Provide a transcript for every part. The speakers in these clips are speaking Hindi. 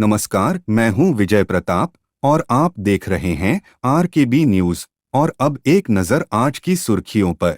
नमस्कार, मैं हूं विजय प्रताप और आप देख रहे हैं RKB न्यूज। और अब एक नजर आज की सुर्खियों पर।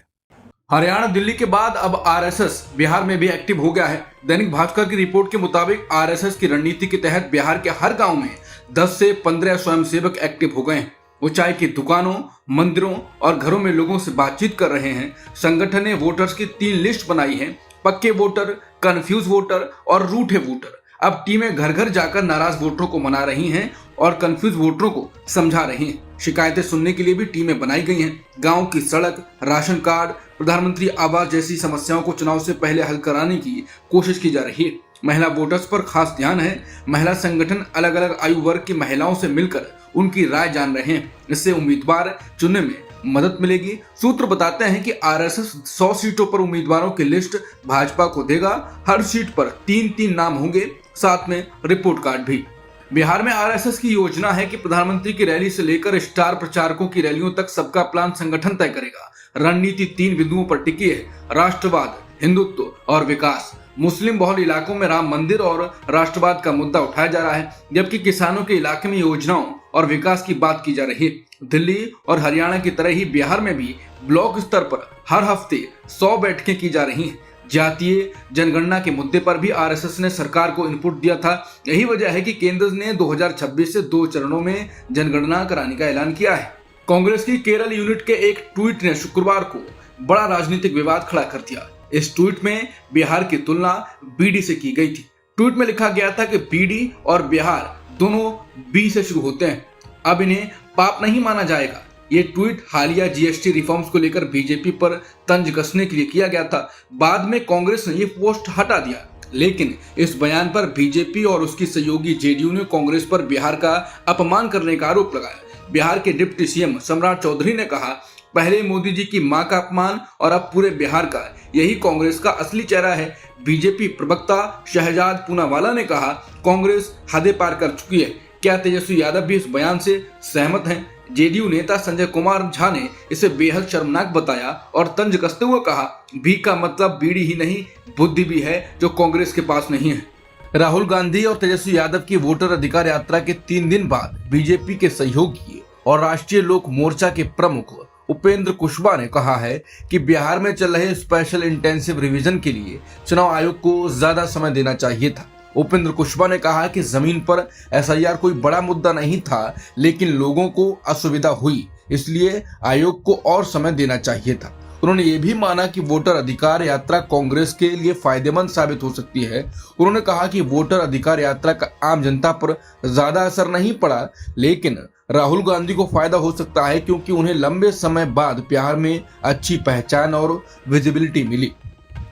हरियाणा दिल्ली के बाद अब आरएसएस बिहार में भी एक्टिव हो गया है। दैनिक भास्कर की रिपोर्ट के मुताबिक आरएसएस की रणनीति के तहत बिहार के हर गांव में 10 से 15 स्वयंसेवक एक्टिव हो गए हैं। वो चाय की दुकानों, मंदिरों और घरों में लोगों से बातचीत कर रहे हैं। संगठन ने वोटर्स की 3 लिस्ट बनाई है: पक्के वोटर, कंफ्यूज वोटर और रूठे वोटर। अब टीमें घर घर जाकर नाराज वोटरों को मना रही हैं और कंफ्यूज वोटरों को समझा रही हैं। शिकायतें सुनने के लिए भी टीमें बनाई गई हैं। गांव की सड़क, राशन कार्ड, प्रधानमंत्री आवास जैसी समस्याओं को चुनाव से पहले हल कराने की कोशिश की जा रही है। महिला वोटर्स पर खास ध्यान है। महिला संगठन अलग अलग आयु वर्ग की महिलाओं से मिलकर उनकी राय जान रहे हैं। इससे उम्मीदवार चुनने में मदद मिलेगी। सूत्र बताते हैं कि आरएसएस 100 सीटों पर उम्मीदवारों की लिस्ट भाजपा को देगा। हर सीट पर 3-3 नाम होंगे, साथ में रिपोर्ट कार्ड भी। बिहार में आरएसएस की योजना है कि प्रधानमंत्री की रैली से लेकर स्टार प्रचारकों की रैलियों तक सबका प्लान संगठन तय करेगा। रणनीति 3 बिंदुओं पर टिकी है: राष्ट्रवाद, हिंदुत्व और विकास। मुस्लिम बहुल इलाकों में राम मंदिर और राष्ट्रवाद का मुद्दा उठाया जा रहा है, जबकि किसानों के इलाके में योजनाओं और विकास की बात की जा रही है। दिल्ली और हरियाणा की तरह ही बिहार में भी ब्लॉक स्तर पर हर हफ्ते 100 बैठकें की जा रही हैं। जातीय जनगणना के मुद्दे पर भी आरएसएस ने सरकार को इनपुट दिया था। यही वजह है कि केंद्र ने 2026 से 2 चरणों में जनगणना कराने का ऐलान किया है। कांग्रेस की केरल यूनिट के एक ट्वीट ने शुक्रवार को बड़ा राजनीतिक विवाद खड़ा कर दिया। इस ट्वीट में बिहार की तुलना बीडी से की गई थी। ट्वीट में लिखा गया था कि बीडी और बिहार दोनों बी से शुरू होते हैं, अब इन्हें पाप नहीं माना जाएगा। ये ट्वीट हालिया जीएसटी रिफॉर्म्स को लेकर बीजेपी पर तंज कसने के लिए किया गया था। बाद में कांग्रेस ने ये पोस्ट हटा दिया, लेकिन इस बयान पर बीजेपी और उसकी सहयोगी जेडीयू ने कांग्रेस पर बिहार का अपमान करने का आरोप लगाया। बिहार के डिप्टी सीएम सम्राट चौधरी ने कहा, पहले मोदी जी की मां का अपमान और अब पूरे बिहार का, यही कांग्रेस का असली चेहरा है। बीजेपी प्रवक्ता शहजाद पूनावाला ने कहा, कांग्रेस हदें पार कर चुकी है। क्या तेजस्वी यादव भी इस बयान से सहमत हैं? जेडीयू नेता संजय कुमार झा ने इसे बेहद शर्मनाक बताया और तंज कसते हुए कहा, भी का मतलब बीड़ी ही नहीं, बुद्धि भी है जो कांग्रेस के पास नहीं है। राहुल गांधी और तेजस्वी यादव की वोटर अधिकार यात्रा के 3 दिन बाद बीजेपी के सहयोगी और राष्ट्रीय लोक मोर्चा के प्रमुख उपेंद्र कुशवाहा ने कहा है कि बिहार में चल रहे स्पेशल इंटेंसिव रिवीजन के लिए चुनाव आयोग को ज्यादा समय देना चाहिए था। उपेंद्र कुशवाहा ने कहा कि जमीन पर एसआईआर कोई बड़ा मुद्दा नहीं था, लेकिन लोगों को असुविधा हुई, इसलिए आयोग को और समय देना चाहिए था। उन्होंने ये भी माना कि वोटर अधिकार यात्रा कांग्रेस के लिए फायदेमंद साबित हो सकती है। उन्होंने कहा कि वोटर अधिकार यात्रा का आम जनता पर ज्यादा असर नहीं पड़ा, लेकिन राहुल गांधी को फायदा हो सकता है, क्योंकि उन्हें लंबे समय बाद बिहार में अच्छी पहचान और विजिबिलिटी मिली।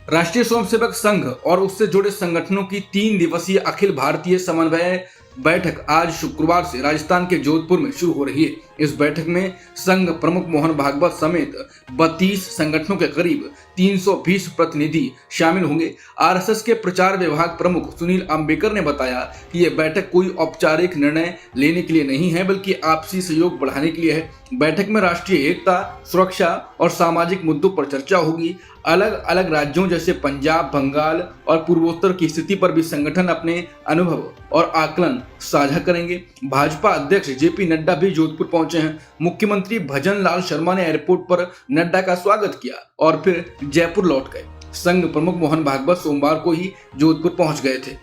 राष्ट्रीय स्वयंसेवक संघ और उससे जुड़े संगठनों की 3 दिवसीय अखिल भारतीय समन्वय बैठक आज शुक्रवार से राजस्थान के जोधपुर में शुरू हो रही है। इस बैठक में संघ प्रमुख मोहन भागवत समेत 32 संगठनों के करीब 320 प्रतिनिधि शामिल होंगे। आरएसएस के प्रचार विभाग प्रमुख सुनील अंबेकर ने बताया कि यह बैठक कोई औपचारिक निर्णय लेने के लिए नहीं है, बल्कि आपसी सहयोग बढ़ाने के लिए है। बैठक में राष्ट्रीय एकता, सुरक्षा और सामाजिक मुद्दों पर चर्चा होगी। अलग अलग राज्यों जैसे पंजाब, बंगाल और पूर्वोत्तर की स्थिति पर भी संगठन अपने अनुभव और आकलन साझा करेंगे। भाजपा अध्यक्ष जेपी नड्डा भी जोधपुर पहुंचे हैं। मुख्यमंत्री भजन लाल शर्मा ने एयरपोर्ट पर नड्डा का स्वागत किया और फिर जयपुर लौट गए। संघ प्रमुख मोहन भागवत सोमवार को ही जोधपुर पहुंच गए थे।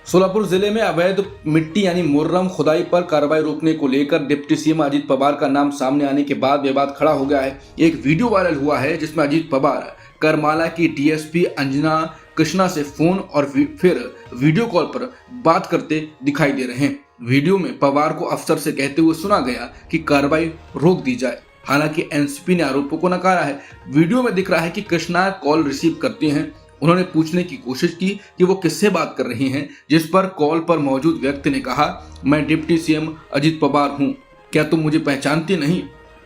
सोलापुर जिले में अवैध मिट्टी यानी मुर्रम खुदाई पर कार्रवाई रोकने को लेकर डिप्टी सीएम अजीत पवार का नाम सामने आने के बाद विवाद खड़ा हो गया है। एक वीडियो वायरल हुआ है जिसमें अजीत पवार करमाला की डीएसपी अंजना कृष्णा से फोन और फिर वीडियो कॉल पर बात करते दिखाई दे रहे हैं। वीडियो में पवार को अफसर से कहते हुए सुना गया कि कार्रवाई रोक दी जाए। हालांकि एनसीपी ने आरोपों को नकारा है। वीडियो में दिख रहा है कि कृष्णा कॉल रिसीव करते हैं। उन्होंने पूछने की कोशिश की कि वो किससे बात कर रही हैं, जिस पर कॉल पर मौजूद व्यक्ति ने कहा, मैं डिप्टी सीएम अजीत पवार हूँ, क्या तुम मुझे पहचानती नहीं?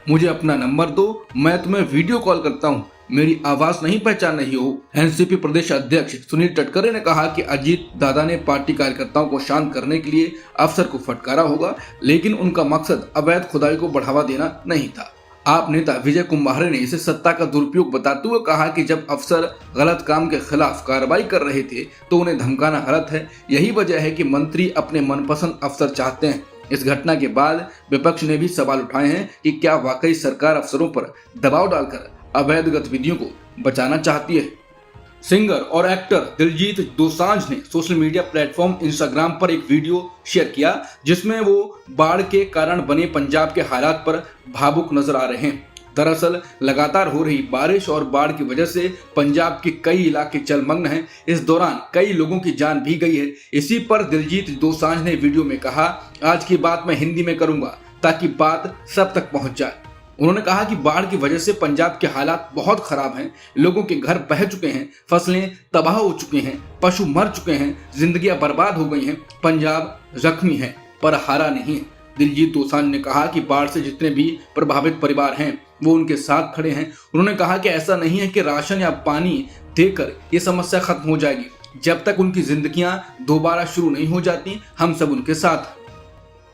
मुझे अपना नंबर दो, मैं तुम्हें वीडियो कॉल करता हूँ, मेरी आवाज नहीं पहचान रही हो। एनसीपी प्रदेश अध्यक्ष सुनील तटकरे ने कहा कि अजीत दादा ने पार्टी कार्यकर्ताओं को शांत करने के लिए अफसर को फटकारा होगा, लेकिन उनका मकसद अवैध खुदाई को बढ़ावा देना नहीं था। आप नेता विजय कुंभारे ने इसे सत्ता का दुरुपयोग बताते हुए कहा कि जब अफसर गलत काम के खिलाफ कार्रवाई कर रहे थे तो उन्हें धमकाना गलत है। यही वजह है कि मंत्री अपने मनपसंद अफसर चाहते हैं। इस घटना के बाद विपक्ष ने भी सवाल उठाए हैं कि क्या वाकई सरकार अफसरों पर दबाव डालकर अवैध गतिविधियों को बचाना चाहती है। सिंगर और एक्टर दिलजीत दोसांझ ने सोशल मीडिया प्लेटफॉर्म इंस्टाग्राम पर एक वीडियो शेयर किया जिसमें वो बाढ़ के कारण बने पंजाब के हालात पर भावुक नजर आ रहे हैं। दरअसल लगातार हो रही बारिश और बाढ़ की वजह से पंजाब के कई इलाके जलमग्न हैं। इस दौरान कई लोगों की जान भी गई है। इसी पर दिलजीत दोसांझ ने वीडियो में कहा, आज की बात मैं हिंदी में करूंगा ताकि बात सब तक पहुंच जाए। उन्होंने कहा कि बाढ़ की वजह से पंजाब के हालात बहुत खराब हैं। लोगों के घर बह चुके हैं, फसलें तबाह हो चुकी हैं, पशु मर चुके हैं, जिंदगियां बर्बाद हो गई हैं। पंजाब जख्मी है पर हारा नहीं है। दिलजीत दोसांझ ने कहा कि बाढ़ से जितने भी प्रभावित परिवार हैं वो उनके साथ खड़े हैं। उन्होंने कहा कि ऐसा नहीं है कि राशन या पानी देकर ये समस्या खत्म हो जाएगी। जब तक उनकी जिंदगियां दोबारा शुरू नहीं हो जाती, हम सब उनके साथ।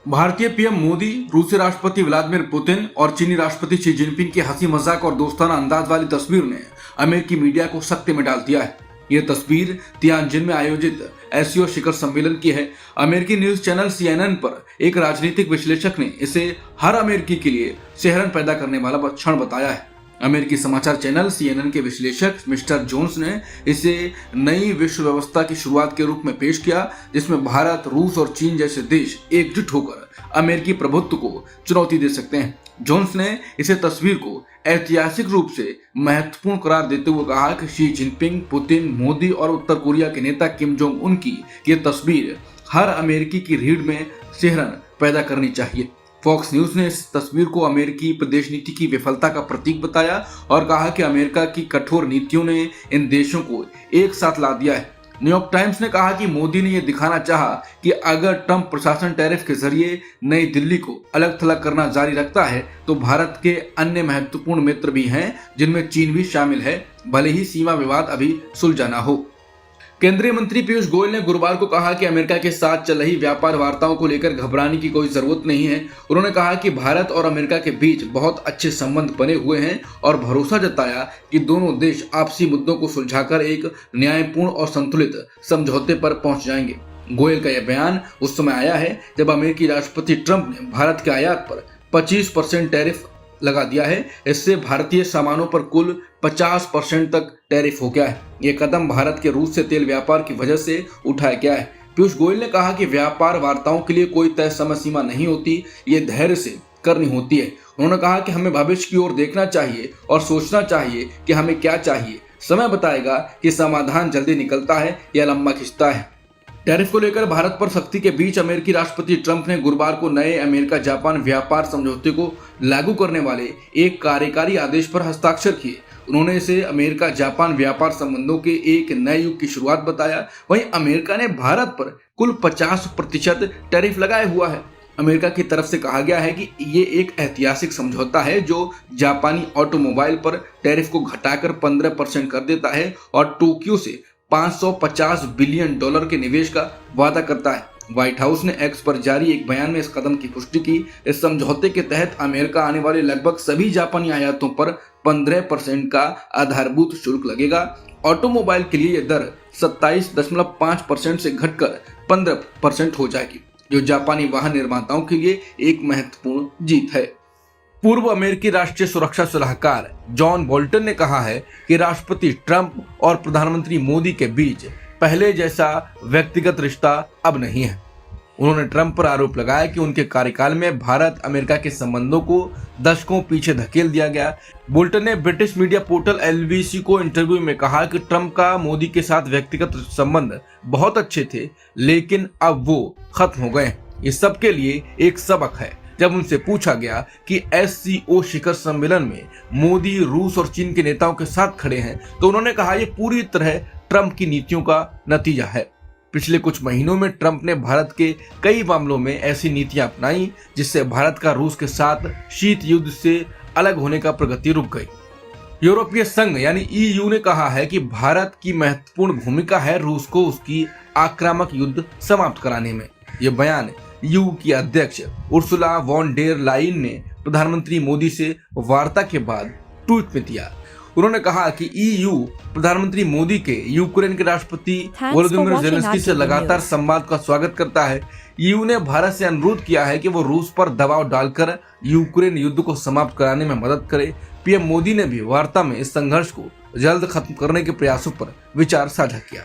भारतीय पीएम मोदी, रूसी राष्ट्रपति व्लादिमीर पुतिन और चीनी राष्ट्रपति शी जिनपिंग की हंसी मजाक और दोस्ताना अंदाज वाली तस्वीर ने अमेरिकी मीडिया को सख्ते में डाल दिया है। ये तस्वीर तियानजिन में आयोजित एससीओ शिखर सम्मेलन की है। अमेरिकी न्यूज चैनल CNN पर एक राजनीतिक विश्लेषक ने इसे हर अमेरिकी के लिए सिहरन पैदा करने वाला क्षण बताया है। अमेरिकी समाचार चैनल CNN के विश्लेषक मिस्टर जोन्स ने इसे नई विश्व व्यवस्था की शुरुआत के रूप में पेश किया जिसमें भारत, रूस और चीन जैसे देश एकजुट होकर अमेरिकी प्रभुत्व को चुनौती दे सकते हैं। जोन्स ने इसे तस्वीर को ऐतिहासिक रूप से महत्वपूर्ण करार देते हुए कहा कि शी जिनपिंग, पुतिन, मोदी और उत्तर कोरिया के नेता किम जोंग उन की ये तस्वीर हर अमेरिकी की रीढ़ में सिहरन पैदा करनी चाहिए। फॉक्स न्यूज ने इस तस्वीर को अमेरिकी प्रदेश नीति की विफलता का प्रतीक बताया और कहा कि अमेरिका की कठोर नीतियों ने इन देशों को एक साथ ला दिया है। न्यूयॉर्क टाइम्स ने कहा कि मोदी ने यह दिखाना चाहा कि अगर ट्रंप प्रशासन टैरिफ के जरिए नई दिल्ली को अलग थलग करना जारी रखता है तो भारत के अन्य महत्वपूर्ण मित्र भी हैं जिनमें चीन भी शामिल है, भले ही सीमा विवाद अभी सुलझा ना हो। केंद्रीय मंत्री पीयूष गोयल ने गुरुवार को कहा कि अमेरिका के साथ चल रही व्यापार वार्ताओं को लेकर घबराने की कोई जरूरत नहीं है। उन्होंने कहा कि भारत और अमेरिका के बीच बहुत अच्छे संबंध बने हुए हैं और भरोसा जताया कि दोनों देश आपसी मुद्दों को सुलझाकर एक न्यायपूर्ण और संतुलित समझौते पर पहुंच जाएंगे। गोयल का यह बयान उस समय आया है जब अमेरिकी राष्ट्रपति ट्रंप ने भारत के आयात पर 25% टैरिफ लगा दिया है। इससे भारतीय सामानों पर कुल 50% तक टैरिफ हो गया है। ये कदम भारत के रूस से तेल व्यापार की वजह से उठाया गया है। पीयूष गोयल ने कहा कि व्यापार वार्ताओं के लिए कोई तय समय सीमा नहीं होती, ये धैर्य से करनी होती है। उन्होंने कहा कि हमें भविष्य की ओर देखना चाहिए और सोचना चाहिए कि हमें क्या चाहिए। समय बताएगा कि समाधान जल्दी निकलता है या लंबा खिंचता है। टैरिफ को लेकर भारत पर सख्ती के बीच अमेरिकी राष्ट्रपति ट्रंप ने गुरुवार को नए अमेरिका जापान व्यापार समझौते को लागू करने वाले एक कार्यकारी आदेश पर हस्ताक्षर किए। उन्होंने इसे अमेरिका जापान व्यापार संबंधों के एक नए युग की शुरुआत बताया। वहीं अमेरिका ने भारत पर कुल 50% टैरिफ लगाया हुआ है। अमेरिका की तरफ से कहा गया है कि ये एक ऐतिहासिक समझौता है जो जापानी ऑटोमोबाइल पर टैरिफ को घटाकर 15% कर देता है और टोक्यो से $550 बिलियन के निवेश का वादा करता है। व्हाइट हाउस ने एक्स पर जारी एक बयान में इस कदम की पुष्टि की। इस समझौते के तहत अमेरिका आने वाले लगभग सभी जापानी आयातों पर 15% का आधारभूत शुल्क लगेगा। ऑटोमोबाइल के लिए यह दर 27.5% से घटकर 15% हो जाएगी, जो जापानी वाहन निर्माताओं के लिए एक महत्वपूर्ण जीत है। पूर्व अमेरिकी राष्ट्रीय सुरक्षा सलाहकार जॉन बोल्टन ने कहा है कि राष्ट्रपति ट्रंप और प्रधानमंत्री मोदी के बीच पहले जैसा व्यक्तिगत रिश्ता अब नहीं है। उन्होंने ट्रंप पर आरोप लगाया कि उनके कार्यकाल में भारत अमेरिका के संबंधों को दशकों पीछे धकेल दिया गया। बोल्टन ने ब्रिटिश मीडिया पोर्टल LBC को इंटरव्यू में कहा कि ट्रंप का मोदी के साथ व्यक्तिगत संबंध बहुत अच्छे थे, लेकिन अब वो खत्म हो गए। ये सबके लिए एक सबक है। जब उनसे पूछा गया कि SCO शिखर सम्मेलन में मोदी रूस और चीन के नेताओं के साथ खड़े हैं तो उन्होंने कहा यह पूरी तरह ट्रंप की नीतियों का नतीजा है। पिछले कुछ महीनों में ट्रंप ने भारत के कई मामलों में ऐसी नीतियां अपनाई जिससे भारत का रूस के साथ शीत युद्ध से अलग होने का प्रगति रुक गई। यूरोपीय संघ यानी EU ने कहा है कि भारत की महत्वपूर्ण भूमिका है रूस को उसकी आक्रामक युद्ध समाप्त कराने में। यह बयान EU की अध्यक्ष उर्सुला वॉन डेर लाइन ने प्रधानमंत्री मोदी से वार्ता के बाद ट्वीट में दिया। उन्होंने कहा कि ईयू प्रधानमंत्री मोदी के यूक्रेन के राष्ट्रपति वोलोदिमीर जेलेंस्की से लगातार संवाद का स्वागत करता है। ईयू ने भारत से अनुरोध किया है कि वो रूस पर दबाव डालकर यूक्रेन युद्ध को समाप्त कराने में मदद करे। पीएम मोदी ने भी वार्ता में इस संघर्ष को जल्द खत्म करने के प्रयासों पर विचार साझा किया।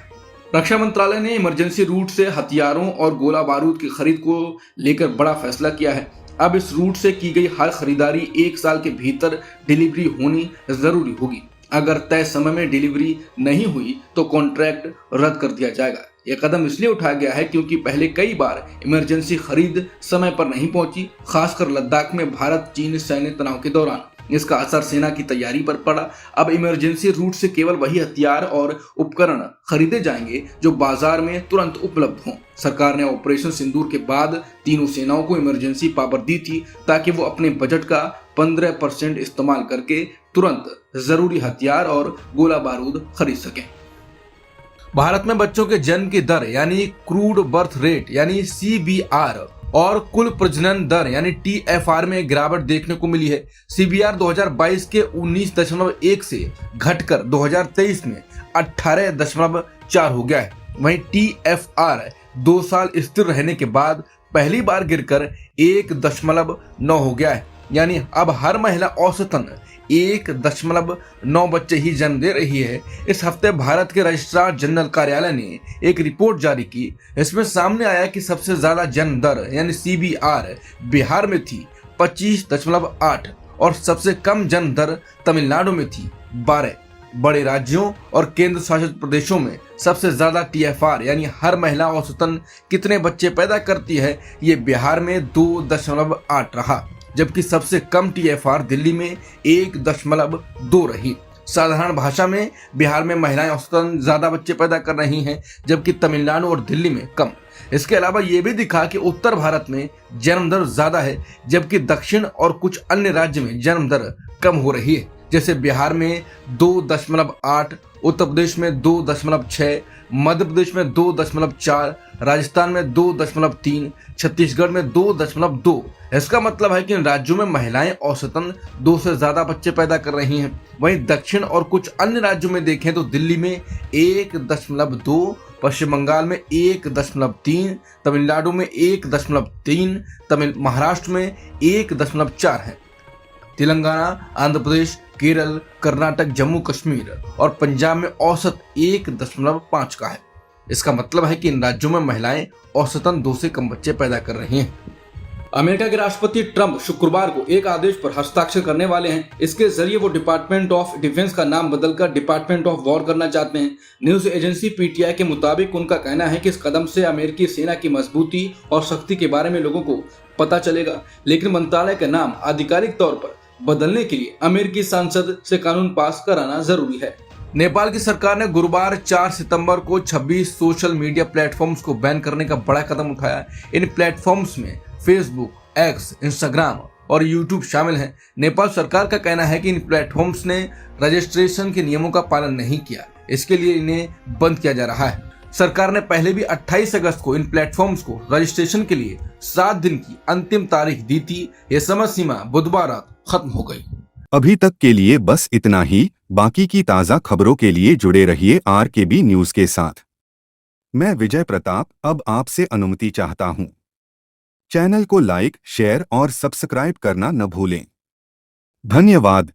रक्षा मंत्रालय ने इमरजेंसी रूट से हथियारों और गोला बारूद की खरीद को लेकर बड़ा फैसला किया है। अब इस रूट से की गई हर खरीदारी 1 साल के भीतर डिलीवरी होनी जरूरी होगी। अगर तय समय में डिलीवरी नहीं हुई तो कॉन्ट्रैक्ट रद्द कर दिया जाएगा। यह कदम इसलिए उठाया गया है क्योंकि पहले कई बार इमरजेंसी खरीद समय पर नहीं पहुंची, खासकर लद्दाख में भारत चीन सैन्य तनाव के दौरान। इसका असर सेना की तैयारी पर पड़ा। अब इमरजेंसी रूट से केवल वही हथियार और उपकरण खरीदे जाएंगे जो बाजार में तुरंत उपलब्ध हों। सरकार ने ऑपरेशन सिंदूर के बाद तीनों सेनाओं को इमरजेंसी पावर दी थी ताकि वो अपने बजट का 15% इस्तेमाल करके तुरंत जरूरी हथियार और गोला बारूद खरीद सकें। भारत में बच्चों के जन्म की दर यानी क्रूड बर्थ रेट यानी CBR और कुल प्रजनन दर यानी TFR में गिरावट देखने को मिली है। CBR 2022 के 19.1 से घटकर 2023 में 18.4 हो गया है। वहीं TFR 2 साल स्थिर रहने के बाद पहली बार गिरकर 1.9 हो गया है। यानी अब हर महिला औसतन 1.9 बच्चे ही जन्म दे रही है। इस हफ्ते भारत के रजिस्ट्रार जनरल कार्यालय ने एक रिपोर्ट जारी की। इसमें सामने आया कि सबसे ज्यादा जन्म दर यानी CBR बिहार में थी 25.8 और सबसे कम जन्म दर तमिलनाडु में थी 12। बड़े राज्यों और केंद्र शासित प्रदेशों में सबसे ज्यादा TFR यानी हर महिला औसतन कितने बच्चे पैदा करती है, ये बिहार में 2.8 रहा, जबकि सबसे कम TFR दिल्ली में 1.2 रही। साधारण भाषा में बिहार में महिलाएं औसतन ज्यादा बच्चे पैदा कर रही हैं, जबकि तमिलनाडु और दिल्ली में कम। इसके अलावा ये भी दिखा कि उत्तर भारत में जन्म दर ज्यादा है, जबकि दक्षिण और कुछ अन्य राज्य में जन्म दर कम हो रही है। जैसे बिहार में 2.8, उत्तर प्रदेश में 2.6, मध्य प्रदेश में 2.4, राजस्थान में 2.3, छत्तीसगढ़ में 2.2। इसका मतलब है कि इन राज्यों में महिलाएं औसतन 2 से ज्यादा बच्चे पैदा कर रही हैं। वहीं दक्षिण और कुछ अन्य राज्यों में देखें तो दिल्ली में 1.2, पश्चिम बंगाल में 1.3, तमिलनाडु में 1.3, महाराष्ट्र में 1.4 है। तेलंगाना, आंध्र प्रदेश, केरल, कर्नाटक, जम्मू कश्मीर और पंजाब में औसत 1.5 का है। इसका मतलब है कि इन राज्यों में महिलाएं औसतन 2 से कम बच्चे पैदा कर रही हैं। अमेरिका के राष्ट्रपति ट्रंप शुक्रवार को एक आदेश पर हस्ताक्षर करने वाले हैं। इसके जरिए वो डिपार्टमेंट ऑफ डिफेंस का नाम बदलकर डिपार्टमेंट ऑफ वॉर करना चाहते हैं। न्यूज एजेंसी PTI के मुताबिक उनका कहना है कि इस कदम से अमेरिकी सेना की मजबूती और शक्ति के बारे में लोगों को पता चलेगा, लेकिन मंत्रालय का नाम आधिकारिक तौर पर बदलने के लिए अमेरिकी संसद से कानून पास कराना जरूरी है। नेपाल की सरकार ने गुरुवार 4 सितंबर को 26 सोशल मीडिया प्लेटफॉर्म्स को बैन करने का बड़ा कदम उठाया। इन प्लेटफॉर्म्स में फेसबुक, एक्स, इंस्टाग्राम और यूट्यूब शामिल हैं। नेपाल सरकार का कहना है कि इन प्लेटफॉर्म्स ने रजिस्ट्रेशन के नियमों का पालन नहीं किया, इसके लिए इन्हें बंद किया जा रहा है। सरकार ने पहले भी 28 अगस्त को इन प्लेटफॉर्म्स को रजिस्ट्रेशन के लिए 7 दिन की अंतिम तारीख दी थी। यह समय सीमा बुधवार रात खत्म हो गई। अभी तक के लिए बस इतना ही। बाकी की ताज़ा खबरों के लिए जुड़े रहिए RKB न्यूज के साथ। मैं विजय प्रताप अब आपसे अनुमति चाहता हूं। चैनल को लाइक, शेयर और सब्सक्राइब करना न भूलें। धन्यवाद।